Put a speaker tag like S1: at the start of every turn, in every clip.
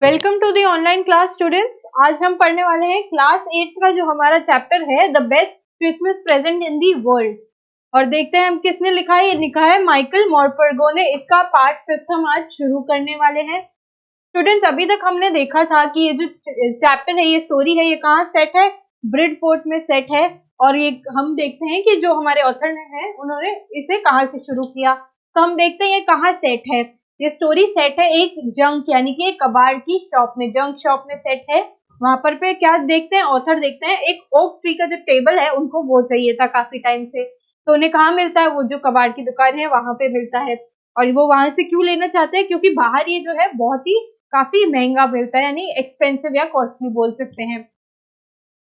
S1: Welcome to the online class students. आज हम पढ़ने वाले हैं क्लास 8 का जो हमारा चैप्टर है the best Christmas present in the world. और देखते हैं हम किसने लिखा है। ये लिखा है माइकल मोरपर्गो ने। इसका पार्ट 5 हम आज शुरू करने वाले हैं। स्टूडेंट्स, अभी तक हमने देखा था कि ये जो चैप्टर है, ये स्टोरी है, ये कहाँ सेट है? ब्रिडपोर्ट में सेट है। और ये हम देखते हैं कि जो हमारे ऑथर ने उन्होंने इसे कहाँ से शुरू किया। तो हम देखते हैं ये कहाँ सेट है। ये स्टोरी सेट है एक जंक यानी कि एक कबाड़ की शॉप में, जंक शॉप में सेट है। वहां पर पे क्या देखते हैं, ऑथर देखते हैं एक ओक ट्री का जो टेबल है उनको वो चाहिए था काफी टाइम से। तो उन्हें कहाँ मिलता है? वो जो कबाड़ की दुकान है वहां पे मिलता है। और वो वहां से क्यों लेना चाहते हैं? क्योंकि बाहर ये जो है बहुत ही काफी महंगा मिलता है, यानी एक्सपेंसिव या कॉस्टली बोल सकते हैं।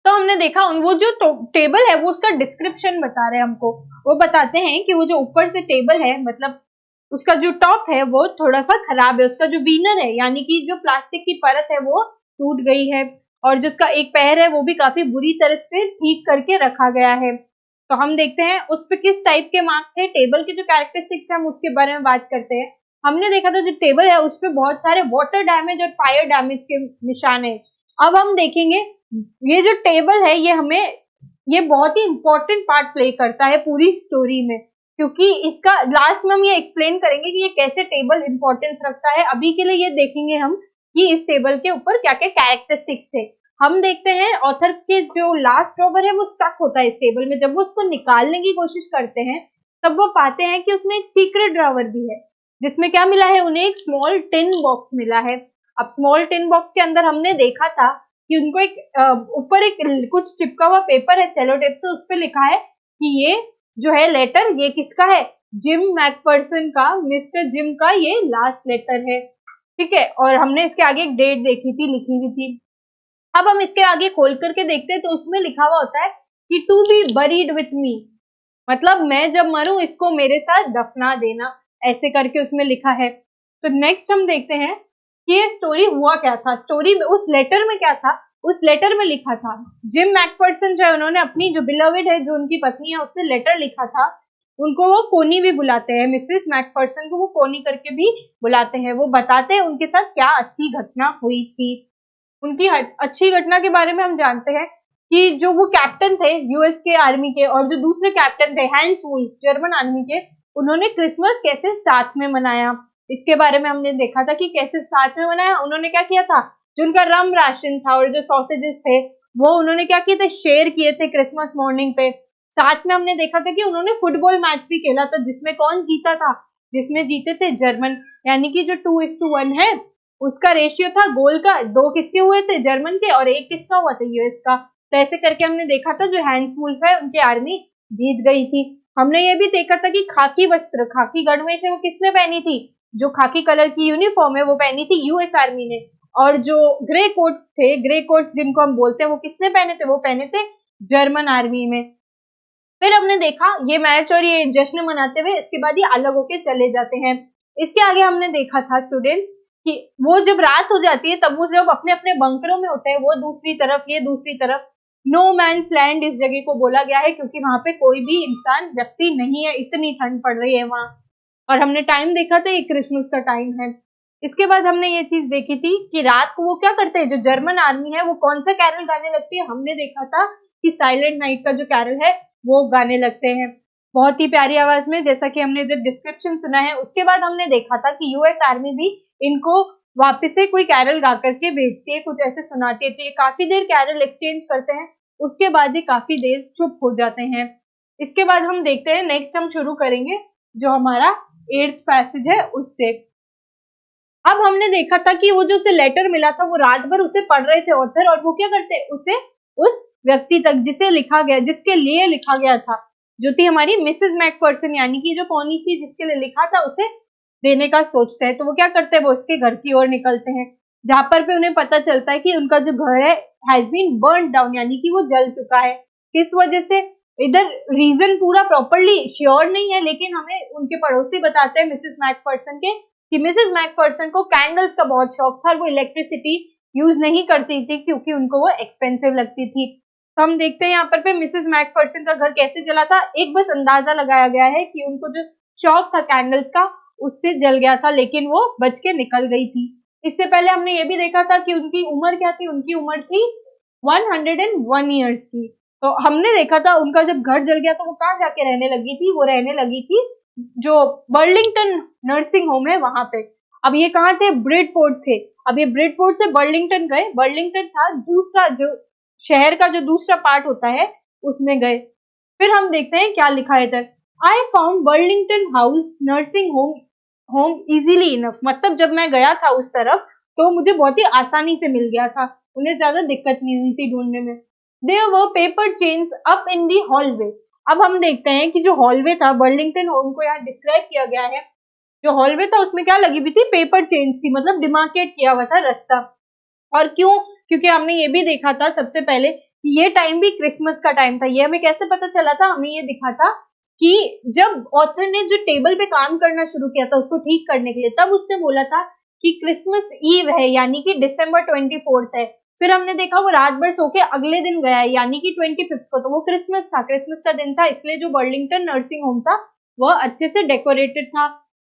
S1: तो हमने देखा वो जो टेबल है वो उसका डिस्क्रिप्शन बता रहे हैं हमको। वो बताते हैं कि वो जो ऊपर से टेबल है, मतलब उसका जो टॉप है वो थोड़ा सा खराब है। उसका जो वीनर है यानी कि जो प्लास्टिक की परत है वो टूट गई है। और जिसका एक पैर है वो भी काफी बुरी तरह से ठीक करके रखा गया है। तो हम देखते हैं उस पे किस टाइप के मार्क्स थे। टेबल के जो कैरेक्टरिस्टिक्स है हम उसके बारे में बात करते हैं। हमने देखा था जो टेबल है उस पे बहुत सारे वाटर डैमेज और फायर डैमेज के निशान है। अब हम देखेंगे ये जो टेबल है ये बहुत ही इंपॉर्टेंट पार्ट प्ले करता है पूरी स्टोरी में। क्योंकि इसका लास्ट में हम ये एक्सप्लेन करेंगे कि ये कैसे टेबल इंपॉर्टेंस रखता है। अभी के लिए ये देखेंगे हम कि इस टेबल के ऊपर क्या क्या कैरेक्टरिस्टिक्स थे। हम देखते हैं ऑथर के जो लास्ट ड्रॉवर है वो स्टक होता है इस टेबल में। जब वो उसको निकालने की कोशिश करते हैं तब वो पाते हैं कि उसमें एक सीक्रेट ड्रॉवर भी है, जिसमें क्या मिला है उन्हें? एक स्मॉल टिन बॉक्स मिला है। अब स्मॉल टिन बॉक्स के अंदर हमने देखा था कि उनको एक ऊपर एक कुछ चिपका हुआ पेपर है सेलो टेप से, उस पर लिखा है कि ये जो है लेटर ये किसका है? जिम मैकफर्सन का, मिस्टर जिम का ये लास्ट लेटर है। ठीक है, और हमने इसके आगे एक डेट देखी थी, लिखी हुई थी। अब हम इसके आगे खोल करके देखते हैं तो उसमें लिखा हुआ होता है कि to be buried with me, मतलब मैं जब मरूं इसको मेरे साथ दफना देना, ऐसे करके उसमें लिखा है। तो नेक्स्ट हम देखते हैं कि ये स्टोरी हुआ क्या था। स्टोरी में उस लेटर में क्या था? उस लेटर में लिखा था जिम मैकफर्सन जो है उन्होंने अपनी जो बिलवेड है, जो उनकी पत्नी है, उससे लेटर लिखा था। उनको वो कोनी भी बुलाते हैं, मिसेस मैकफर्सन को वो कोनी करके भी बुलाते हैं। वो बताते हैं उनके साथ क्या अच्छी घटना हुई थी। उनकी अच्छी घटना के बारे में हम जानते हैं कि जो वो कैप्टन थे यूएस के आर्मी के और जो दूसरे कैप्टन थे हैंस वुल्फ जर्मन आर्मी के, उन्होंने क्रिसमस कैसे साथ में मनाया इसके बारे में हमने देखा था कि कैसे साथ में मनाया। उन्होंने क्या किया था, जो उनका रम राशन था और जो सॉसेजेस थे वो उन्होंने क्या किए थे, शेयर किए थे क्रिसमस मॉर्निंग पे। साथ में हमने देखा था कि उन्होंने फुटबॉल मैच भी खेला था, जिसमें कौन जीता था? जिसमें जीते थे जर्मन, यानी कि जो 2:1 है उसका रेशियो था गोल का। 2 किसके हुए थे? जर्मन के, और 1 किसका हुआ था? यूएस का। तो ऐसे करके हमने देखा था जो हैंस वुल्फ है उनकी आर्मी जीत गई थी। हमने ये भी देखा था कि खाकी वस्त्र, खाकी गणवेश है वो किसने पहनी थी? जो खाकी कलर की यूनिफॉर्म है वो पहनी थी यूएस आर्मी ने। और जो ग्रे कोट थे, ग्रे कोट जिनको हम बोलते हैं, वो किसने पहने थे? वो पहने थे जर्मन आर्मी में। फिर हमने देखा ये मैच और ये जश्न मनाते हुए इसके बाद ये अलग होके चले जाते हैं। इसके आगे हमने देखा था स्टूडेंट्स कि वो जब रात हो जाती है तब वो जब अपने अपने बंकरों में होते हैं, वो दूसरी तरफ ये दूसरी तरफ, नो मैन्स लैंड इस जगह को बोला गया है क्योंकि वहां पे कोई भी इंसान व्यक्ति नहीं है, इतनी ठंड पड़ रही है वहां। और हमने टाइम देखा था ये क्रिसमस का टाइम है। इसके बाद हमने ये चीज देखी थी कि रात को वो क्या करते हैं, जो जर्मन आर्मी है वो कौन सा कैरल गाने लगती है। हमने देखा था कि साइलेंट नाइट का जो कैरल है वो गाने लगते हैं बहुत ही प्यारी आवाज में, जैसा कि हमने जो डिस्क्रिप्शन सुना है। उसके बाद हमने देखा था कि यूएस आर्मी भी इनको वापस से कोई कैरल गा करके भेजती है, कुछ ऐसे सुनाती है। तो ये काफी देर कैरल एक्सचेंज करते हैं, उसके बाद ये काफी देर चुप हो जाते हैं। इसके बाद हम देखते हैं, नेक्स्ट हम शुरू करेंगे जो हमारा 8th पैसेज है उससे। अब हमने देखा था कि वो जो उसे लेटर मिला था वो रात भर उसे पढ़ रहे थे ऑथर, और वो क्या करते हैं, उसे उस व्यक्ति तक जिसे लिखा गया, जिसके लिए लिखा गया था, जो थी हमारी मिसेस मैकफर्सन, यानी कि जो कौनी थी जिसके लिए लिखा था, उसे देने का सोचते हैं। तो वो क्या करते हैं, वो उसके घर की ओर निकलते हैं, जहां पर पे उन्हें पता चलता है कि उनका जो घर है हैज बीन बर्न डाउन, यानी कि वो जल चुका है। किस वजह से? इधर रीजन पूरा प्रॉपरली श्योर नहीं है, लेकिन हमें उनके पड़ोसी बताते हैं मिसेस मैकफर्सन के कि मिसेस मैकफर्सन को कैंडल्स का बहुत शौक था और वो इलेक्ट्रिसिटी यूज नहीं करती थी क्योंकि उनको वो एक्सपेंसिव लगती थी। तो हम देखते हैं यहाँ पर पे मिसेस मैकफर्सन का घर कैसे जला था। एक बस अंदाजा लगाया गया है कि उनको जो शौक था कैंडल्स का उससे जल गया था, लेकिन वो बच के निकल गई थी। इससे पहले हमने ये भी देखा था कि उनकी उम्र क्या थी, उनकी उम्र थी 101 ईयर्स की। तो हमने देखा था उनका जब घर जल गया तो वो कहाँ जाके रहने लगी थी, वो रहने लगी थी जो बर्लिंगटन नर्सिंग होम है वहां पे। अब ये कहाँ थे, ब्रिडपोर्ट थे। अब ये ब्रिडपोर्ट से बर्लिंगटन गए, बर्लिंगटन था दूसरा जो शहर का जो दूसरा पार्ट होता है उसमें गए। फिर हम देखते हैं क्या लिखा है इधर, I found Burlington house nursing home easily enough. मतलब जब मैं गया था उस तरफ तो मुझे बहुत ही आसानी से मिल गया था, उन्हें ज्यादा दिक्कत नहीं हुई थी ढूंढने में। There were paper chains up in the hallway. अब हम देखते हैं कि जो हॉलवे था बर्लिंगटन होम को यहाँ डिस्क्राइब किया गया है, जो हॉलवे था उसमें क्या लगी हुई थी, पेपर चेन्स थी, मतलब डिमार्केट किया हुआ था रास्ता। और क्यों, क्योंकि हमने ये भी देखा था सबसे पहले कि ये टाइम भी क्रिसमस का टाइम था। ये हमें कैसे पता चला था, हमें ये दिखा था कि जब ऑथर ने जो टेबल पे काम करना शुरू किया था उसको ठीक करने के लिए, तब उसने बोला था कि क्रिसमस ईव है, यानी कि December 24 है। फिर हमने देखा वो रात भर सो के अगले दिन गया है, यानी कि 25 को, तो वो क्रिसमस था, क्रिसमस का दिन था, इसलिए जो बर्लिंगटन नर्सिंग होम था वह अच्छे से डेकोरेटेड था।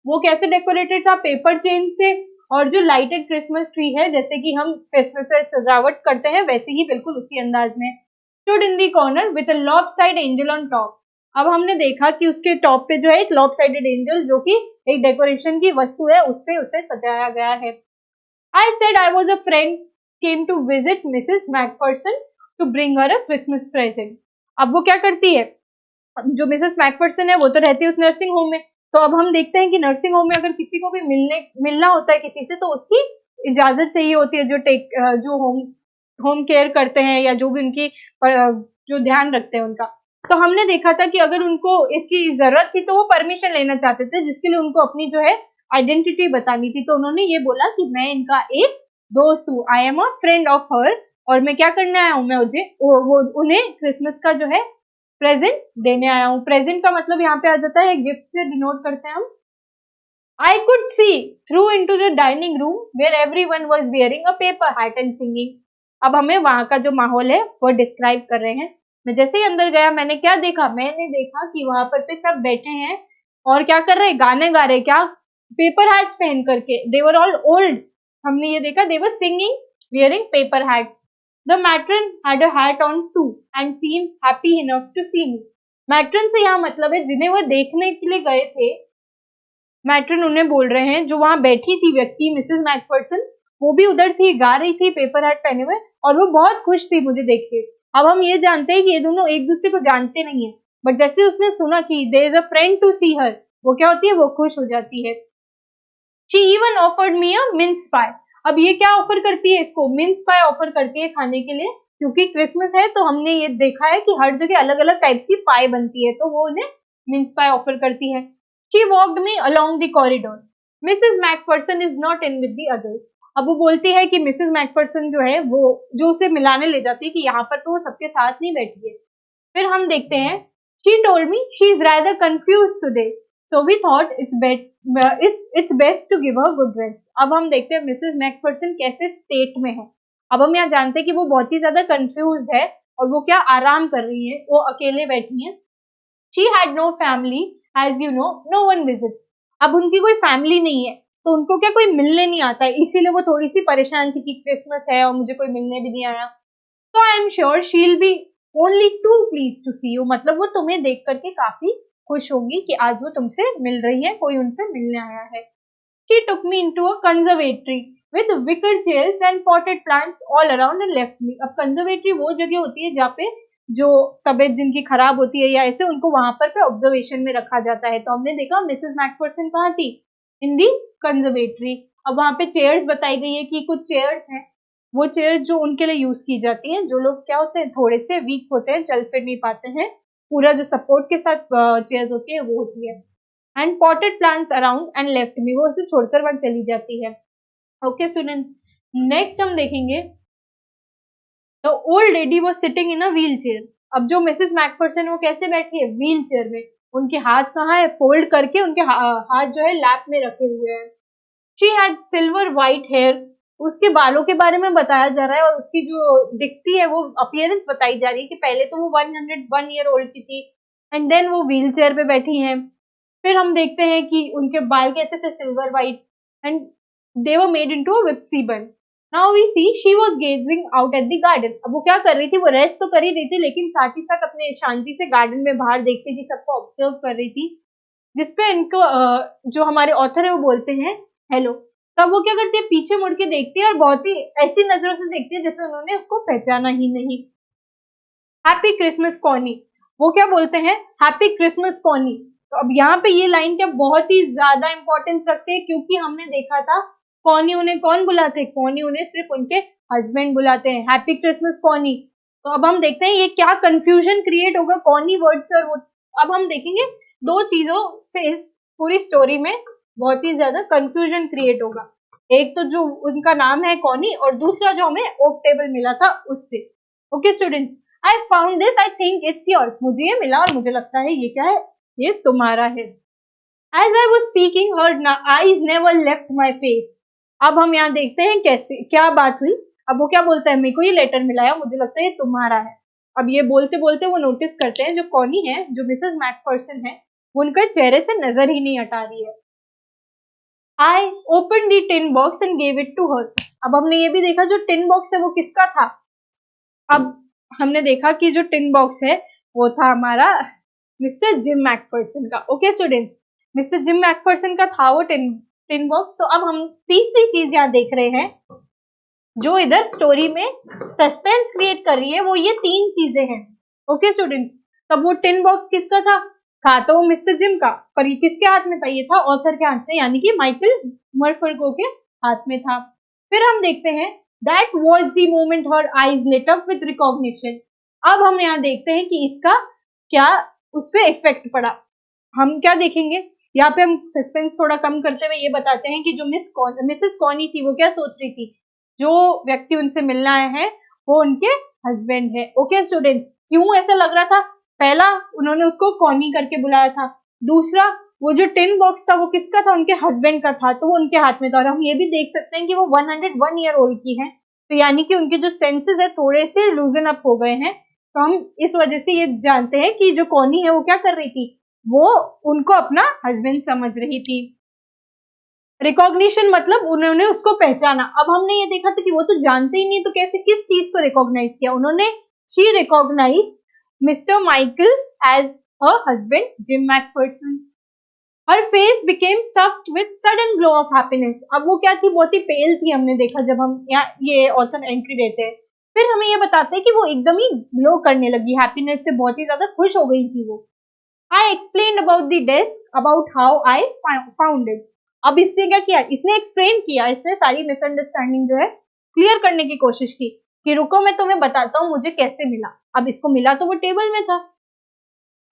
S1: वो कैसे डेकोरेटेड था, पेपर चेन से, और जो लाइटेड क्रिसमस ट्री है जैसे कि हम क्रिसमस से सजावट करते हैं वैसे ही बिल्कुल उसी अंदाज में। Stood in the corner with a lopsided angel on top. अब हमने देखा कि उसके टॉप पे जो है एक लॉपसाइडेड एंजल, जो कि एक डेकोरेशन की वस्तु है, उससे उसे सजाया गया है। I said I was a friend came to visit Mrs McPherson to bring her a Christmas present. अब वो क्या करती है, जो मिसेस मैकफर्सन है वो तो रहती है उस नर्सिंग होम में, तो अब हम देखते हैं कि नर्सिंग होम में अगर किसी को भी मिलना होता है किसी से, तो उसकी इजाजत चाहिए होती है, जो होम केयर करते हैं या जो भी उनकी जो ध्यान रखते हैं उनका। तो हमने देखा था कि अगर उनको इसकी जरूरत थी तो वो परमिशन लेना चाहते थे, जिसके लिए उनको अपनी जो है आइडेंटिटी बतानी थी। तो उन्होंने ये बोला कि मैं इनका एक दोस्त हूँ, I am a friend of her, और मैं क्या करने आया हूँ, मैं उन्हें क्रिसमस का जो है प्रेजेंट देने आया हूँ। प्रेजेंट का मतलब यहाँ पे आ जाता है गिफ्ट से डिनोट करते हैं हम। I could see through into the dining room where everyone was wearing a paper hat and singing. अब हमें वहां का जो माहौल है वो डिस्क्राइब कर रहे हैं। मैं जैसे ही अंदर गया मैंने क्या देखा, मैंने देखा कि वहां पर पे सब बैठे हैं और क्या कर रहे हैं, गाने गा रहे हैं, क्या, पेपर हैट्स पहन करके। They were all old. हमने ये देखा, they were singing wearing paper hats. The matron had a hat on too and seemed happy enough to see me. Matron से यहाँ मतलब है जिन्हें वह देखने के लिए गए थे, मैट्रन उन्हें बोल रहे हैं। जो वहां बैठी थी व्यक्ति मिसेस मैकफर्सन, वो भी उधर थी, गा रही थी पेपर हैट पहने हुए, और वो बहुत खुश थी मुझे देख के। अब हम ये जानते हैं कि ये दोनों एक दूसरे को जानते नहीं है, बट जैसे उसने सुना कि there is a friend to see her, वो क्या होती है, वो खुश हो जाती है। She even offered me a mince pie. अब ये क्या ऑफर करती है, इसको मिन्स पाई ऑफर करती है खाने के लिए, क्योंकि क्रिसमस है तो हमने ये देखा है कि हर जगह अलग अलग टाइप्स की पाई बनती है, तो वो उन्हें मिन्स पाई ऑफर करती है। She walked me along the corridor. Mrs. Macpherson is not in with the others. अब वो बोलती है कि मिसेस मैकफर्सन जो है वो जो उसे मिलाने ले जाती है कि यहाँ पर तो वो सबके साथ नहीं बैठी है। फिर हम देखते हैं, she told me she is rather confused today, so we thought it's best to give her good rest. अब हम देखते हैं मिसेस मैकफर्सन कैसे स्टेट में है। अब हम यहाँ जानते हैं कि वो बहुत ही ज्यादा कंफ्यूज है और वो क्या आराम कर रही है, वो अकेले बैठी है। She had no family, as you know, no one visits. अब उनकी कोई फैमिली नहीं है तो उनको क्या कोई मिलने नहीं आता है, इसीलिए वो थोड़ी सी परेशान थी कि क्रिसमस है और मुझे कोई मिलने भी नहीं आया। तो I am sure she will be only too pleased to see you. मतलब वो तुम्हें देख करके काफी खुश होगी कि आज वो तुमसे मिल रही है, कोई उनसे मिलने आया है। She took me into a conservatory with wicker chairs and potted plants all around and left me. अब कंजर्वेटरी वो जगह होती है जहाँ पे जो तबीयत जिनकी खराब होती है या ऐसे, उनको वहां पर पे ऑब्जर्वेशन में रखा जाता है। तो हमने देखा मिसेस मैकफर्सन कहाँ थी, इन दी कंजर्वेटरी। अब वहां पे चेयर्स बताई गई है कि कुछ चेयर्स हैं, वो चेयर्स जो उनके लिए यूज की जाती हैं, जो लोग क्या होते हैं थोड़े से वीक होते हैं, चल फिर नहीं पाते हैं, पूरा जो सपोर्ट के साथ चेयर्स होती है वो होती है। And potted plants around and left me, वो उसे छोड़कर वहां चली जाती है। ओके स्टूडेंट्स, नेक्स्ट हम देखेंगे the old lady was sitting in a wheel chair. अब जो मिसेस मैकफर्सन वो कैसे बैठी है, व्हील चेयर में। उनके हाथ कहाँ है, फोल्ड करके उनके हाथ जो है लैप में रखे हुए हैं। She had silver white hair. उसके बालों के बारे में बताया जा रहा है और उसकी जो दिखती है वो अपीयरेंस बताई जा रही है कि पहले तो वो 101 ईयर ओल्ड की थी एंड देन वो व्हील चेयर पे बैठी हैं। फिर हम देखते हैं कि उनके बाल कैसे थे, silver white, and they were made into a whipsy bun. Now we see she was gazing out at the garden. अब वो क्या कर रही थी, वो रेस्ट तो कर ही रही थी लेकिन साथ ही साथ अपने शांति से गार्डन में बाहर देखती थी, सबको ऑब्जर्व कर रही थी, जिसपे इनको जो हमारे ऑथर है वो बोलते हैं हेलो। तब वो क्या करती है, पीछे मुड़ के देखती है और बहुत ही ऐसी नजरों से देखती है जैसे उन्होंने उसको पहचाना ही नहीं। हैप्पी क्रिसमस कॉनी, वो क्या बोलते हैं, हैप्पी क्रिसमस कॉनी। तो अब यहाँ पे ये लाइन क्या बहुत ही ज्यादा इंपॉर्टेंस रखते हैं, क्योंकि हमने देखा था कॉनी उन्हें कौन बुलाते हैं, कॉनी उन्हें सिर्फ उनके हस्बैंड बुलाते हैं, हैप्पी क्रिसमस कॉनी। तो अब हम देखते हैं ये क्या कंफ्यूजन क्रिएट होगा कॉनी वर्ड से। और अब हम देखेंगे दो चीजों से इस पूरी स्टोरी में बहुत ही ज्यादा कंफ्यूजन क्रिएट होगा। एक तो जो उनका नाम है कॉनी, और दूसरा जो हमें ओक टेबल मिला था उससे। Okay students, I found this, I think it's yours. मुझे ये मिला और मुझे लगता है ये क्या है, ये तुम्हारा है। As I was speaking, her eyes never left my face. अब हम यहाँ देखते हैं कैसे क्या बात हुई। अब वो क्या बोलता है, मेरे को ये लेटर मिला है, मुझे लगता है ये तुम्हारा है। अब ये बोलते बोलते वो नोटिस करते हैं जो कॉनी है, जो मिसेस मैकफर्सन है, वो उनके चेहरे से नजर ही नहीं हटा रही है। I opened the tin box and gave it to her. अब हमने ये भी देखा जो टिन बॉक्स है वो किसका था। अब हमने देखा कि जो टिन बॉक्स है वो था हमारा मिस्टर जिम मैकफर्सन का। Okay students, mister gym Macpherson का था वो टिन बॉक्स। तो अब हम तीसरी चीज यहाँ देख रहे हैं जो इधर स्टोरी में सस्पेंस क्रिएट कर रही है, वो ये तीन चीजें हैं। ओके स्टूडेंट्स, तब वो टिन बॉक्स किसका था तो वो मिस्टर जिम का, पर ये किसके हाथ में था, ये था ऑथर के हाथ में, यानी कि माइकल मॉर्फरगो के हाथ में था। फिर हम देखते हैं That was the moment her eyes lit up with recognition. अब हम यहाँ देखते हैं कि इसका क्या उस पर इफेक्ट पड़ा। हम क्या देखेंगे यहाँ पे, हम सस्पेंस थोड़ा कम करते हुए ये बताते हैं कि जो मिसेस कॉनी थी वो क्या सोच रही थी, जो व्यक्ति उनसे मिलना आया है वो उनके हस्बैंड है। ओके स्टूडेंट्स, क्यों ऐसा लग रहा था, पहला उन्होंने उसको कॉनी करके बुलाया था, दूसरा वो जो टिन बॉक्स था वो किसका था, उनके हस्बैंड का था, तो वो उनके हाथ में था। और हम ये भी देख सकते हैं कि वो 101 ईयर ओल्ड की है, तो यानी कि उनके जो सेंसेस है थोड़े से लूजन अप हो गए हैं। तो हम इस वजह से ये जानते हैं कि जो कॉनी है वो क्या कर रही थी, वो उनको अपना हस्बैंड समझ रही थी। रिकॉग्निशन मतलब उन्होंने उसको पहचाना। अब हमने ये देखा था कि वो तो जानते ही नहीं, तो कैसे किस चीज को रिकॉग्नाइज किया उन्होंने, she recognise mister Michael as her husband Jim McPherson. Her face became soft with sudden glow of happiness. अब वो क्या थी, बहुत ही पेल थी, हमने देखा जब हम यहाँ ये ऑथर एंट्री देते हैं। फिर हमें ये बताते हैं कि वो एकदम ही ग्लो करने लगी, हैप्पीनेस से बहुत ही ज्यादा खुश हो गई थी वो। I explained about the desk, about how I found it. अब इसने क्या किया, इसने एक्सप्लेन किया, इसने सारी मिसअंडरस्टैंडिंग जो है क्लियर करने की कोशिश की कि रुको मैं तुम्हें बताता हूँ मुझे कैसे मिला। अब इसको मिला तो वो टेबल में था,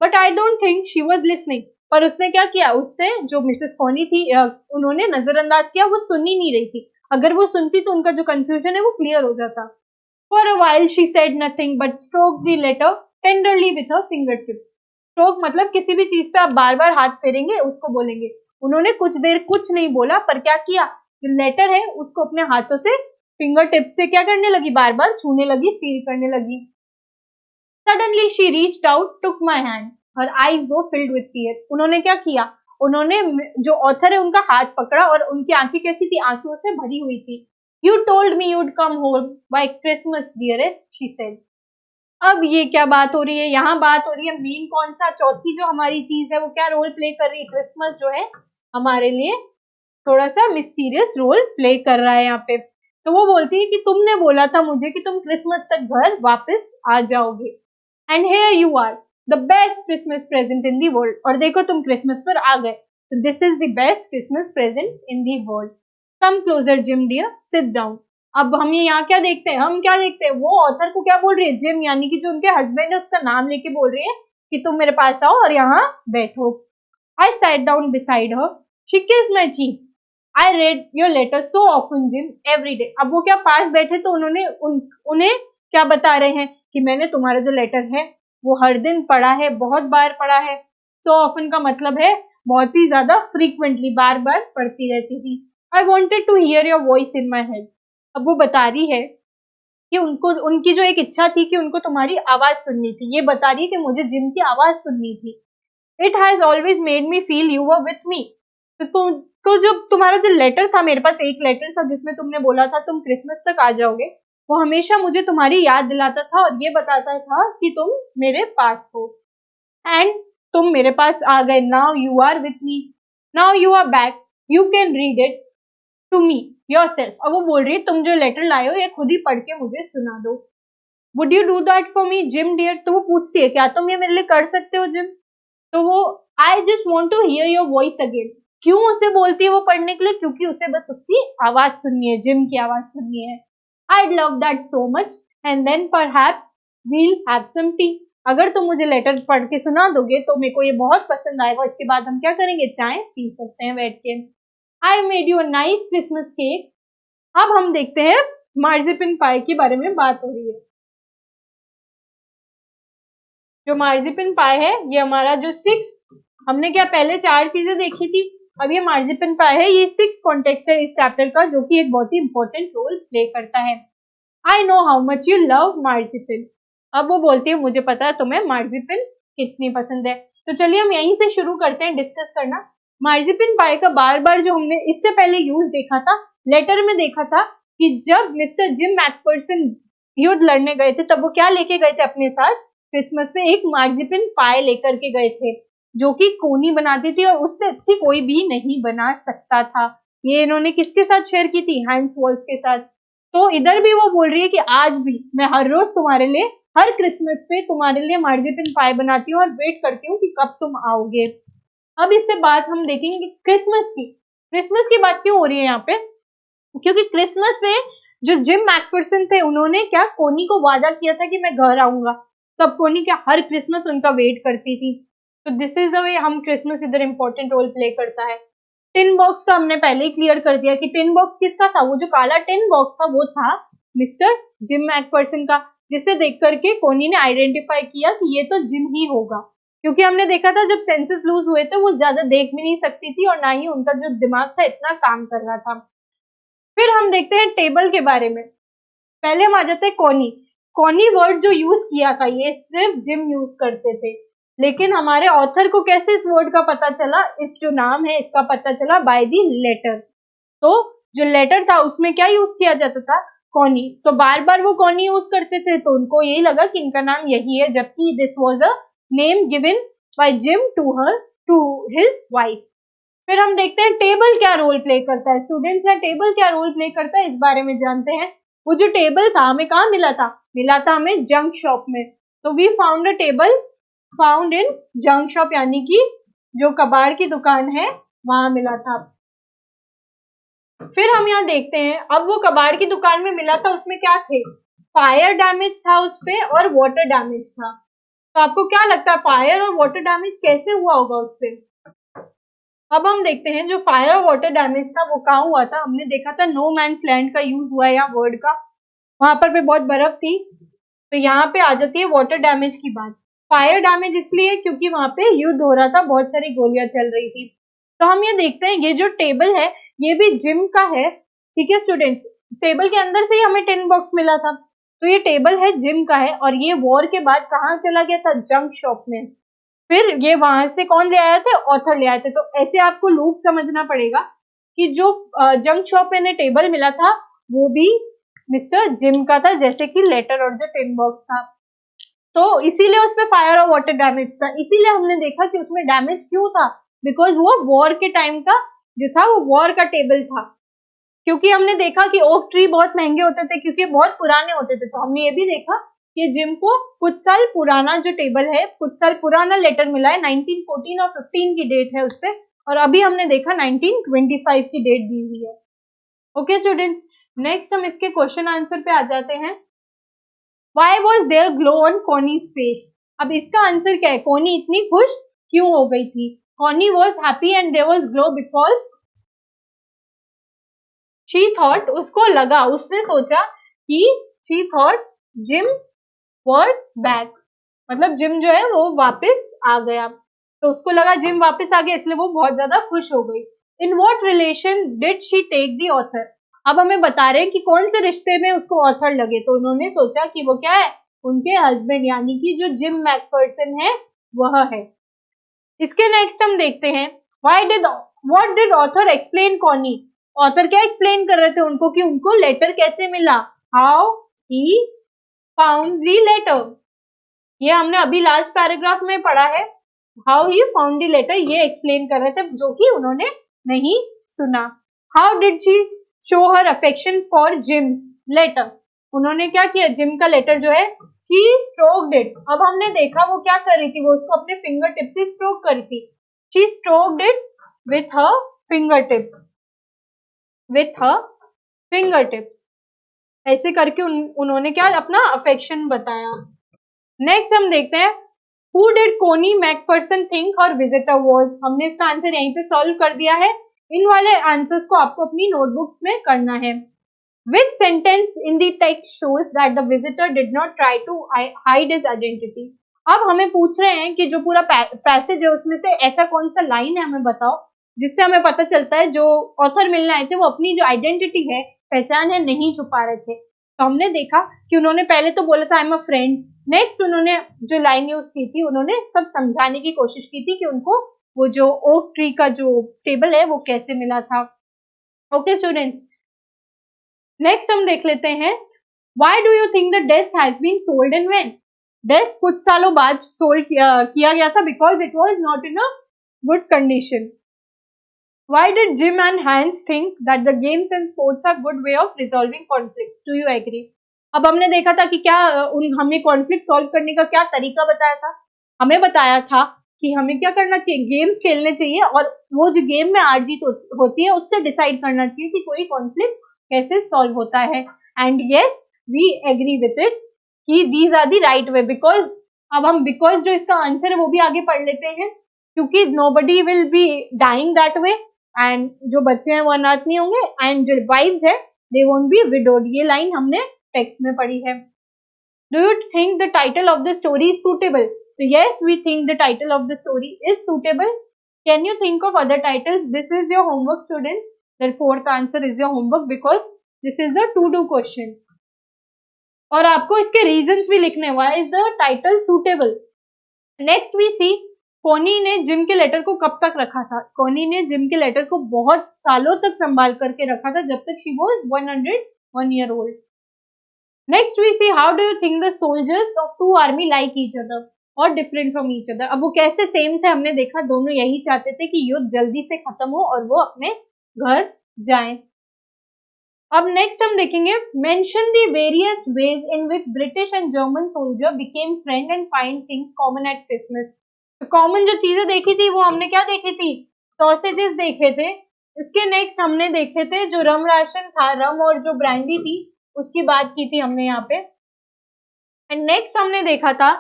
S1: but I don't think she was listening. पर उसने क्या किया, उसने जो मिसेस कॉनी थी उन्होंने नजरअंदाज किया, वो सुन ही नहीं रही थी। अगर वो सुनती तो उनका जो कंफ्यूजन है वो क्लियर हो जाता। For a while she said nothing but stroke the letter tenderly with her finger tips. Stroke मतलब किसी भी चीज पे आप बार बार हाथ फेरेंगे उसको बोलेंगे। उन्होंने कुछ देर कुछ नहीं बोला, पर क्या किया, जो लेटर है उसको अपने हाथों से फिंगर टिप्स से क्या करने लगी, बार बार छूने लगी, फील करने लगी। Suddenly she reached out, took my hand, her eyes वो फिल्ड विथ टीयर। उन्होंने क्या किया, उन्होंने जो ऑथर है उनका हाथ पकड़ा और उनकी आंखें कैसी थी, आंसुओं से भरी हुई थी। You told me you'd come home by Christmas dearest, she said. अब ये क्या बात हो रही है, यहाँ बात हो रही है मेन कौन सा, चौथी जो हमारी चीज है वो क्या रोल प्ले कर रही है, क्रिसमस जो है हमारे लिए थोड़ा सा मिस्टीरियस रोल प्ले कर रहा है यहाँ पे। तो वो बोलती है कि तुमने बोला था मुझे कि तुम क्रिसमस तक घर वापस आ जाओगे, and here you are the best Christmas present in the world. और देखो तुम क्रिसमस पर आ गए, तो this is the best Christmas present in the world. Come closer Jim dear, sit down. अब हम ये यहाँ क्या देखते हैं, हम क्या देखते हैं, वो ऑथर को क्या बोल रही है, जिम यानी कि जो उनके हस्बैंड है उसका नाम लेके बोल रही है कि तुम मेरे पास आओ और यहाँ बैठो। I sat down beside her, she kissed my cheek, I read your letter so often Jim every day. अब वो क्या पास बैठे तो उन्होंने उन्हें क्या बता रहे हैं कि मैंने तुम्हारा जो लेटर है वो हर दिन पढ़ा है, बहुत बार पढ़ा है। सो ऑफन का मतलब है बहुत ही ज्यादा फ्रीक्वेंटली, बार बार पढ़ती रहती थी। I wanted to hear your voice in my head. अब वो बता रही है कि उनको उनकी जो एक इच्छा थी कि उनको तुम्हारी आवाज सुननी थी, ये बता रही है कि मुझे जिम की आवाज सुननी थी। It has always made me feel you were with me. तो तो जो तुम्हारा जो लेटर था, मेरे पास एक लेटर था जिसमें तुमने बोला था तुम क्रिसमस तक आ जाओगे, वो हमेशा मुझे तुम्हारी याद दिलाता था और ये बताता था कि तुम मेरे पास हो, एंड तुम मेरे पास आ गए। Now you are with me, now you are back, you can read it to me yourself. अब वो बोल रही है तुम जो लेटर लाए हो ये खुद ही पढ़ के मुझे सुना दो। Would you do that for me Jim dear? तो वो पूछती है क्या तुम ये मेरे लिए कर सकते हो जिम? तो वो I just want to hear your voice again. क्यों उसे बोलती है वो पढ़ने के लिए? क्योंकि उसे बस उसकी आवाज सुननी है, जिम की आवाज सुननी है। I love that so much and then perhaps we'll have some tea. अगर तुम मुझे लेटर पढ़ के सुना दोगे तो मेरे को ये बहुत पसंद आएगा। इसके बाद हम क्या करेंगे, चाय पी सकते हैं बैठ के। I made you a nice Christmas cake. अब हम देखते हैं मार्जिपिन पाई के बारे में बात हो रही है। जो मार्जिपिन पाई है ये हमारा जो हमने क्या पहले 4 चीजें देखी थी, अब ये मार्जिपिन पाई है, ये 6 कॉन्टेक्स्ट है इस चैप्टर का, जो कि एक बहुत ही इंपॉर्टेंट रोल प्ले करता है। I know how much you love marzipan. अब वो बोलती है मुझे पता है तुम्हें मार्जिपिन कितनी पसंद है। तो चलिए हम यहीं से शुरू करते हैं डिस्कस करना। मार्जिपिन पाई का बार बार जो हमने इससे पहले यूज देखा था, लेटर में देखा था कि जब मिस्टर जिम मैकफर्सन युद्ध लड़ने गए थे तब वो क्या लेके गए थे अपने साथ, क्रिसमस में एक मार्जिपिन पाई लेकर के गए थे जो कि कोनी बनाती थी और उससे अच्छी कोई भी नहीं बना सकता था। ये इन्होंने किसके साथ शेयर की थी, हैंस वोल्फ के साथ। तो इधर भी वो बोल रही है कि आज भी मैं हर रोज तुम्हारे लिए, हर क्रिसमस पे तुम्हारे लिए मार्जिपिन पाई बनाती हूँ और वेट करती हूँ कि कब तुम आओगे। अब इससे बात हम देखेंगे क्रिसमस की। क्रिसमस की बात क्यों हो रही है यहाँ पे, क्योंकि क्रिसमस पे जो जिम मैकफर्सन थे उन्होंने क्या कोनी को वादा किया था कि मैं घर आऊंगा, तब कोनी क्या हर क्रिसमस उनका वेट करती थी। तो दिस इज द वे हम क्रिसमस इधर इंपॉर्टेंट रोल प्ले करता है। टिन बॉक्स का हमने पहले ही क्लियर कर दिया कि टिन बॉक्स किसका था, वो जो काला टिन बॉक्स था वो था मिस्टर जिम मैकफर्सन का, जिसे देख करके कोनी ने आइडेंटिफाई किया कि ये तो जिम ही होगा, क्योंकि हमने देखा था जब सेंसेस लूज हुए थे वो ज्यादा देख भी नहीं सकती थी और ना ही उनका जो दिमाग था इतना काम कर रहा था। फिर हम देखते हैं टेबल के बारे में। पहले हम आ जाते हैं कोनी। कोनी वर्ड जो यूज किया था ये सिर्फ जिम यूज करते थे, लेकिन हमारे ऑथर को कैसे इस वर्ड का पता चला, इस जो नाम है इसका पता चला बाय दी लेटर। तो जो लेटर था उसमें क्या यूज किया जाता था, कोनी। तो बार बार वो कोनी यूज करते थे तो उनको यही लगा कि इनका नाम यही है, जबकि this was a name given by Jim to his wife. फिर हम देखते हैं टेबल क्या रोल प्ले करता है। स्टूडेंट्स यहाँ टेबल क्या रोल प्ले करता है इस बारे में जानते हैं। वो जो टेबल था हमें कहाँ मिला था, मिला था हमें जंक शॉप में। तो we found a table found in junk shop, यानी कि जो कबाड़ की दुकान है वहां मिला था। फिर हम यहाँ देखते हैं, अब वो कबाड़ की दुकान में मिला था उसमें क्या थे, फायर डैमेज था उसपे और वाटर डैमेज था। तो आपको क्या लगता है फायर और वाटर डैमेज कैसे हुआ होगा उसपे? अब हम देखते हैं जो फायर और वाटर डैमेज था वो कहाँ हुआ था। हमने देखा था नो मैन्स लैंड का यूज हुआ है यहाँ वर्ड का, वहां पर भी बहुत बर्फ थी। तो यहाँ पे आ जाती है वाटर डैमेज की बात। फायर डैमेज इसलिए क्योंकि वहां पे युद्ध हो रहा था, बहुत सारी गोलियां चल रही थी। तो हम ये देखते हैं ये जो टेबल है ये भी जिम का है, ठीक है स्टूडेंट्स। टेबल के अंदर से ही हमें टिन बॉक्स मिला था, तो ये टेबल है जिम का है और ये वॉर के बाद कहाँ चला गया था, जंक शॉप में। फिर ये वहां से कौन ले आया थे, ऑथर ले आए थे। तो ऐसे आपको लूप समझना पड़ेगा कि जो जंक शॉप में टेबल मिला था वो भी मिस्टर जिम का था, जैसे कि लेटर और जो टिन बॉक्स था। तो इसीलिए उसमें फायर और वाटर डैमेज था। इसीलिए हमने देखा कि उसमें डैमेज क्यों था, बिकॉज वो वॉर के टाइम का जो था वो वॉर का टेबल था। क्योंकि हमने देखा कि ओक ट्री बहुत महंगे होते थे क्योंकि बहुत पुराने होते थे। तो हमने ये भी देखा कि जिम को कुछ साल पुराना जो टेबल है, कुछ साल पुराना लेटर मिला है, 1914 और 15 की डेट है उसपे, और अभी हमने देखा 1925 की डेट दी हुई है। ओके स्टूडेंट्स, नेक्स्ट हम इसके क्वेश्चन आंसर पे आ जाते हैं। Why was there glow on Connie's face? अब इसका आंसर क्या है, कोनी इतनी खुश क्यों हो गई थी? Connie was happy and there was glow because she thought, उसको लगा, उसने सोचा कि she thought Jim was back, मतलब जिम जो है वो वापस आ गया। तो उसको लगा जिम वापस आ गया इसलिए वो बहुत ज्यादा खुश हो गई। In what relation did she take the author? अब हमें बता रहे हैं कि कौन से रिश्ते में उसको ऑथर लगे। तो उन्होंने सोचा कि वो क्या है, उनके हस्बैंड, यानी कि जो जिम मैकफर्सन है वह है। इसके नेक्स्ट हम देखते हैं, why did what did author explain Connie, author क्या एक्सप्लेन कर रहे थे उनको कि उनको लेटर कैसे मिला, how he found the letter, ये हमने अभी लास्ट पैराग्राफ में पढ़ा है, how he found the letter ये एक्सप्लेन कर रहे थे जो कि उन्होंने नहीं सुना। How did she show her affection for Jim's letter, उन्होंने क्या किया, जिम का लेटर जो है शी स्ट्रोक्ड इट, अब हमने देखा वो क्या कर रही थी, वो उसको अपने फिंगर टिप से स्ट्रोक कर रही थी, she stroked it with her finger tips, with her finger tips, ऐसे करके उन्होंने क्या अपना अफेक्शन बताया। नेक्स्ट हम देखते हैं हु डिड कोनी Macpherson think her visitor was, हमने इसका आंसर यहीं पे सॉल्व कर दिया है, इन वाले आंसर्स को आपको अपनी नोटबुक्स में करना है। Which sentence in the text shows that the visitor did not try to hide his identity, अब हमें पूछ रहे हैं कि जो पूरा पैसेज है उसमें से ऐसा कौन सा लाइन है हमें बताओ जिससे हमें पता चलता है जो ऑथर मिलने आए थे वो अपनी जो आइडेंटिटी है, पहचान है, नहीं छुपा रहे थे। तो हमने देखा कि उन्होंने पहले तो बोला था I am a friend, next उन्होंने जो लाइन यूज की थी उन्होंने सब समझाने की कोशिश की थी कि उनको वो जो ओक ट्री का जो टेबल है वो कैसे मिला था। ओके स्टूडेंट्स, नेक्स्ट हम देख लेते हैं why do you think the desk has been sold and when, desk कुछ सालों बाद सोल्ड किया गया था because it was not in a good condition. Why did Jim and Hans think that the games and sports are good way of resolving conflicts, do you agree, अब हमने देखा था कि क्या हमें कॉन्फ्लिक्ट सॉल्व करने का क्या तरीका बताया था, हमें बताया था कि हमें क्या करना चाहिए, गेम्स खेलने चाहिए और वो जो गेम में हार जीत होती है उससे डिसाइड करना चाहिए कि कोई कॉन्फ्लिक्ट कैसे सॉल्व होता है। And yes we agree with it कि these are the right way, because अब हम बिकॉज जो इसका आंसर है वो भी आगे पढ़ लेते हैं, क्योंकि nobody will be dying that way एंड जो बच्चे हैं वो अनाथ नहीं होंगे एंड जो वाइव्स है दे वोंट बी विडोड, ये लाइन हमने टेक्स्ट में पढ़ी है। Do you think the title of the story is suitable, तो yes we think the title of the story is suitable. Can you think of other titles, this is your homework students, the fourth answer is your homework because this is the to do question और आपको इसके reasons भी लिखने, why is the title suitable। next we see कोनी ने gym के letter को कब तक रखा था, कोनी ने जिम के लेटर को बहुत सालों तक संभाल करके रखा था जब तक she was 101 year old। next we see how do you think the soldiers of two army like each other or different from each other, अब वो कैसे सेम थे, हमने देखा दोनों यही चाहते थे कि युद्ध जल्दी से खत्म हो और वो अपने घर जाएं। अब नेक्स्ट हम देखेंगे mention the various ways in which British and German soldier became friend and find things common eight Christmas, तो कॉमन जो चीजें देखी थी वो हमने क्या देखी थी, सॉसेजेस देखे थे, इसके नेक्स्ट हमने देखे थे जो रम राशन था, रम और जो ब्रांडी थी उसकी बात की थी हमने यहाँ पे, एंड नेक्स्ट हमने देखा था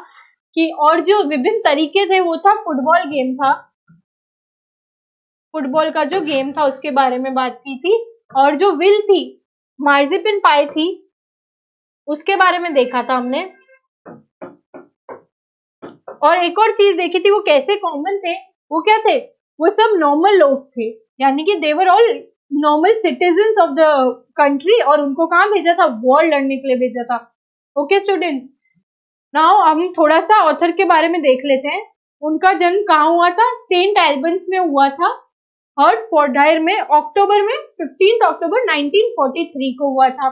S1: कि और जो विभिन्न तरीके थे वो था फुटबॉल गेम था, फुटबॉल का जो गेम था उसके बारे में बात की थी, और जो विल थी, मार्जिपिन पाई थी, उसके बारे में देखा था हमने, और एक और चीज देखी थी वो कैसे कॉमन थे, वो क्या थे, वो सब नॉर्मल लोग थे, यानी कि they were all normal citizens of the country और उनको कहाँ भेजा था, वॉर लड़ने के लिए भेजा था। ओके स्टूडेंट्स, नाउ हम थोड़ा सा ऑथर के बारे में देख लेते हैं, उनका जन्म कहाँ हुआ था, सेंट एल्बन्स में हुआ था, हर्टफोर्डशायर में, अक्टूबर में 15 अक्टूबर 1943 को हुआ था।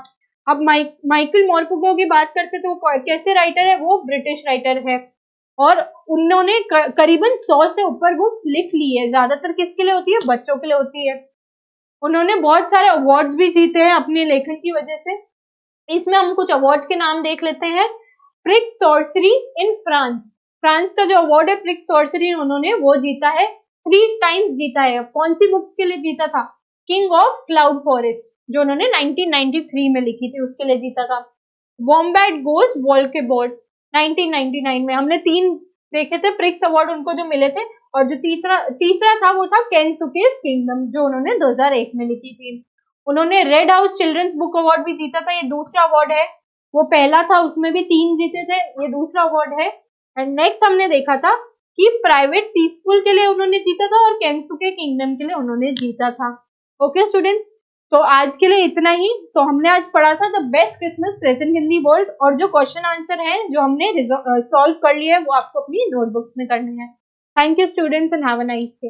S1: अब माइकल मॉर्पुगो की बात करते तो वो कैसे राइटर है, वो ब्रिटिश राइटर है और उन्होंने करीबन 100 से ऊपर बुक्स लिख ली है, ज्यादातर किसके लिए होती है, बच्चों के लिए होती है। उन्होंने बहुत सारे अवार्ड्स भी जीते हैं अपने लेखन की वजह से, इसमें हम कुछ अवार्ड्स के नाम देख लेते हैं। Prix sorcery in France, France का जो अवार्ड है प्रिक्स सॉर्सरी उन्होंने वो जीता है, 3 टाइम्स जीता है। कौन सी बुक्स के लिए जीता था, किंग ऑफ क्लाउड फॉरेस्ट जो उन्होंने 1993 में लिखी थी उसके लिए जीता था। वॉम्बैट गोस वॉल्केबॉर्ड 1999 में, हमने 3 देखे थे प्रिक्स अवार्ड उनको जो मिले थे, और जो तीसरा था वो था केनसुकेस किंगडम जो उन्होंने 2001 में लिखी थी। उन्होंने red house children's book award भी जीता था, ये दूसरा अवार्ड है, वो पहला था उसमें भी 3 जीते थे, ये दूसरा अवार्ड है। एंड नेक्स्ट हमने देखा था कि प्राइवेट पीसफुल के लिए उन्होंने जीता था और केनसुके किंगडम के लिए उन्होंने जीता था। ओके स्टूडेंट्स, तो आज के लिए इतना ही। तो हमने आज पढ़ा था the best Christmas present in the world, और जो क्वेश्चन आंसर है जो हमने सॉल्व कर लिया है वो आपको अपनी नोटबुक्स में करने हैं। Thank you students and have a nice day.